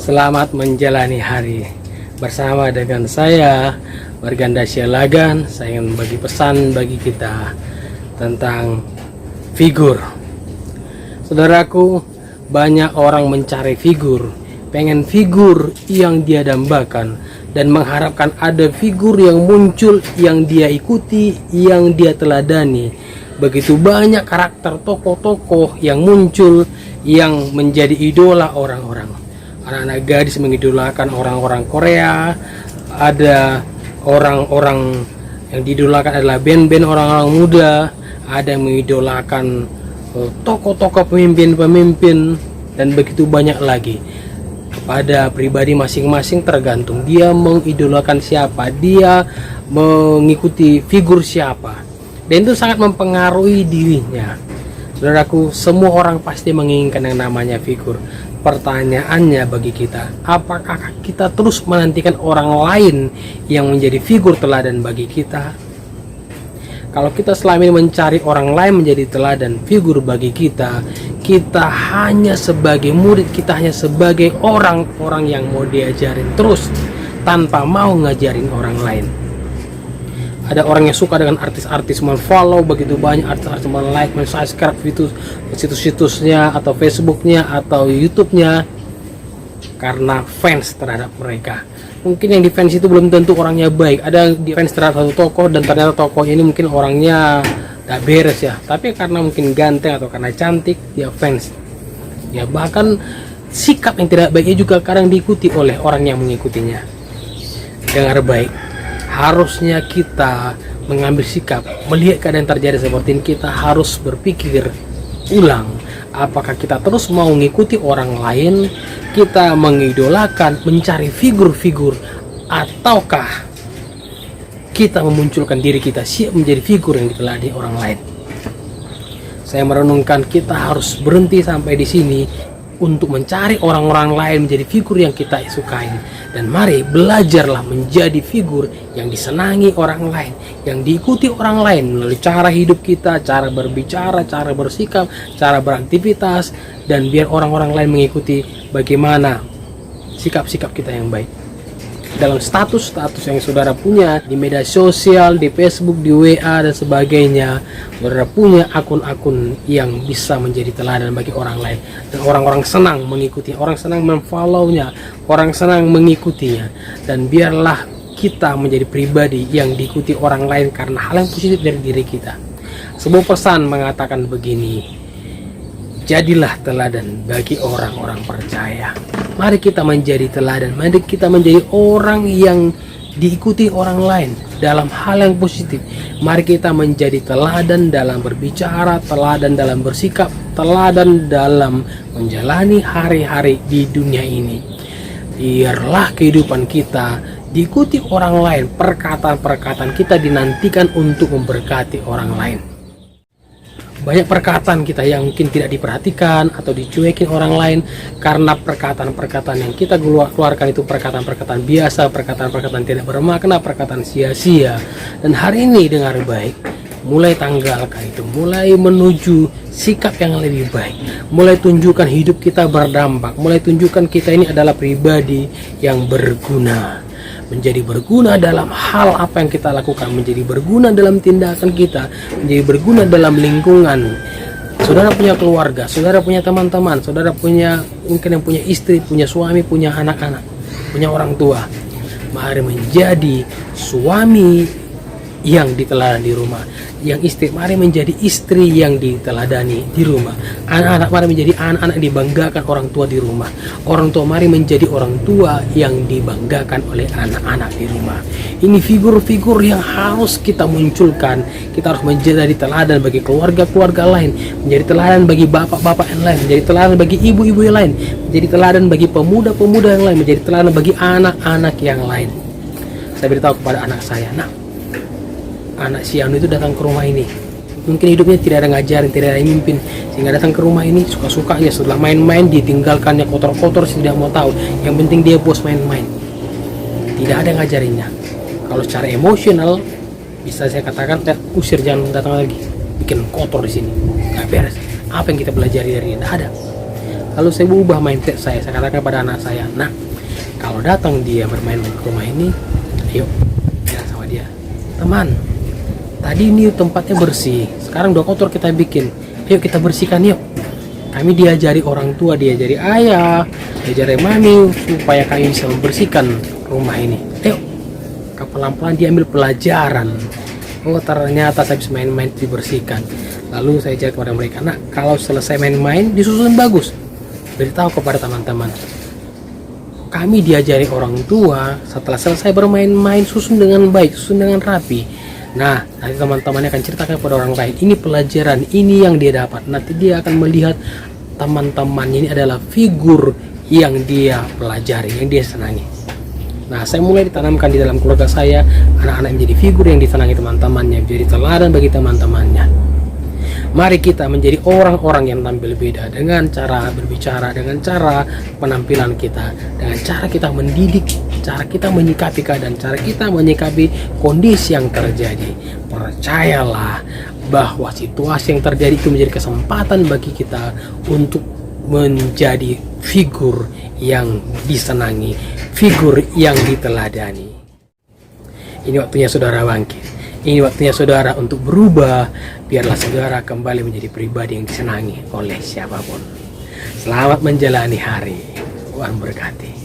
Selamat menjalani hari bersama dengan saya Marganda Sialagan. Saya ingin bagi pesan bagi kita tentang figur. Saudaraku, banyak orang mencari figur, pengen figur yang dia dambakan dan mengharapkan ada figur yang muncul, yang dia ikuti, yang dia teladani. Begitu banyak karakter tokoh-tokoh yang muncul yang menjadi idola orang-orang. Anak-anak gadis mengidolakan orang-orang Korea, ada orang-orang yang diidolakan adalah band-band orang-orang muda, ada yang mengidolakan tokoh-tokoh pemimpin-pemimpin, dan begitu banyak lagi. Kepada pribadi masing-masing tergantung dia mengidolakan siapa, dia mengikuti figur siapa, dan itu sangat mempengaruhi dirinya. Saudaraku, semua orang pasti menginginkan yang namanya figur. Pertanyaannya bagi kita, apakah kita terus menantikan orang lain yang menjadi figur teladan bagi kita? Kalau kita selama ini mencari orang lain menjadi teladan figur bagi kita, kita hanya sebagai murid, kita hanya sebagai orang-orang yang mau diajarin terus tanpa mau ngajarin orang lain. Ada orang yang suka dengan artis-artis, men-follow begitu banyak artis-artis, men-like, men-subscribe situs-situsnya atau Facebooknya atau YouTube-nya karena fans terhadap mereka. Mungkin yang di fans itu belum tentu orangnya baik. Ada di fans terhadap satu tokoh dan ternyata tokohnya ini mungkin orangnya gak beres ya, tapi karena mungkin ganteng atau karena cantik dia fans ya. Bahkan sikap yang tidak baiknya juga kadang diikuti oleh orang yang mengikutinya. Dengar baik, harusnya kita mengambil sikap melihat keadaan terjadi seperti ini. Kita harus berpikir ulang, apakah kita terus mau mengikuti orang lain, kita mengidolakan, mencari figur-figur, ataukah kita memunculkan diri kita siap menjadi figur yang diteladani orang lain. Saya merenungkan kita harus berhenti sampai di sini untuk mencari orang-orang lain menjadi figur yang kita sukai, dan mari belajarlah menjadi figur yang disenangi orang lain, yang diikuti orang lain melalui cara hidup kita, cara berbicara, cara bersikap, cara beraktivitas, dan biar orang-orang lain mengikuti bagaimana sikap-sikap kita yang baik. Dalam status-status yang saudara punya di media sosial, di Facebook, di WA dan sebagainya, saudara punya akun-akun yang bisa menjadi teladan bagi orang lain, dan orang-orang senang mengikuti, orang senang memfollownya, orang senang mengikutinya. Dan biarlah kita menjadi pribadi yang diikuti orang lain karena hal yang positif dari diri kita. Sebuah pesan mengatakan begini: jadilah teladan bagi orang-orang percaya. Mari kita menjadi teladan, mari kita menjadi orang yang diikuti orang lain dalam hal yang positif. Mari kita menjadi teladan dalam berbicara, teladan dalam bersikap, teladan dalam menjalani hari-hari di dunia ini. Biarlah kehidupan kita diikuti orang lain, perkataan-perkataan kita dinantikan untuk memberkati orang lain. Banyak perkataan kita yang mungkin tidak diperhatikan atau dicuekin orang lain karena perkataan-perkataan yang kita keluarkan itu perkataan-perkataan biasa, perkataan-perkataan tidak bermakna, perkataan sia-sia. Dan hari ini dengar baik, mulai tanggalkan itu, mulai menuju sikap yang lebih baik, mulai tunjukkan hidup kita berdampak, mulai tunjukkan kita ini adalah pribadi yang berguna. Menjadi berguna dalam hal apa yang kita lakukan, menjadi berguna dalam tindakan kita, menjadi berguna dalam lingkungan. Saudara punya keluarga, saudara punya teman-teman, saudara punya mungkin yang punya istri, punya suami, punya anak-anak, punya orang tua. Mari menjadi suami yang diteladani di rumah, yang istri mari menjadi istri yang diteladani di rumah, anak-anak mari menjadi anak-anak yang dibanggakan orang tua di rumah, orang tua mari menjadi orang tua yang dibanggakan oleh anak-anak di rumah. Ini figur-figur yang harus kita munculkan. Kita harus menjadi teladan bagi keluarga-keluarga lain, menjadi teladan bagi bapak-bapak yang lain, menjadi teladan bagi ibu-ibu yang lain, menjadi teladan bagi pemuda-pemuda yang lain, menjadi teladan bagi anak-anak yang lain. Saya beritahu kepada anak saya, nah, anak si Anu itu datang ke rumah ini, mungkin hidupnya tidak ada ngajarin, tidak ada mimpin, sehingga datang ke rumah ini suka-suka ya, setelah main-main ditinggalkannya kotor-kotor, tidak mau tahu, yang penting dia bos main-main, tidak ada ngajarinnya. Kalau secara emosional bisa saya katakan usir, jangan datang lagi, bikin kotor di sini, nggak beres. Apa yang kita pelajari dari ini? Tidak ada. Lalu saya ubah mindset saya katakan pada anak saya, nah kalau datang dia bermain-main ke rumah ini, ayo bilang sama dia, teman, tadi ini tempatnya bersih, sekarang udah kotor, kita bikin, ayo kita bersihkan yuk. Kami diajari orang tua, diajari ayah, diajari mami supaya kami bisa membersihkan rumah ini. Ayo, pelan-pelan dia ambil pelajaran. Oh ternyata saya bisa main-main dibersihkan. Lalu saya ajak kepada mereka, nah kalau selesai main-main disusun bagus, beritahu kepada teman-teman, kami diajari orang tua setelah selesai bermain-main susun dengan baik, susun dengan rapi. Nah nanti teman-temannya akan ceritakan kepada orang lain, ini pelajaran, ini yang dia dapat. Nanti dia akan melihat teman-temannya ini adalah figur yang dia pelajari, yang dia senangi. Nah saya mulai ditanamkan di dalam keluarga saya, anak-anak menjadi figur yang disenangi teman-temannya, menjadi teladan bagi teman-temannya. Mari kita menjadi orang-orang yang tampil beda dengan cara berbicara, dengan cara penampilan kita, dengan cara kita mendidik, cara kita menyikapi keadaan, cara kita menyikapi kondisi yang terjadi. Percayalah bahwa situasi yang terjadi itu menjadi kesempatan bagi kita untuk menjadi figur yang disenangi, figur yang diteladani. Ini waktunya saudara bangkit. Ini waktunya saudara untuk berubah. Biarlah saudara kembali menjadi pribadi yang disenangi oleh siapapun. Selamat menjalani hari. Tuhan berkati.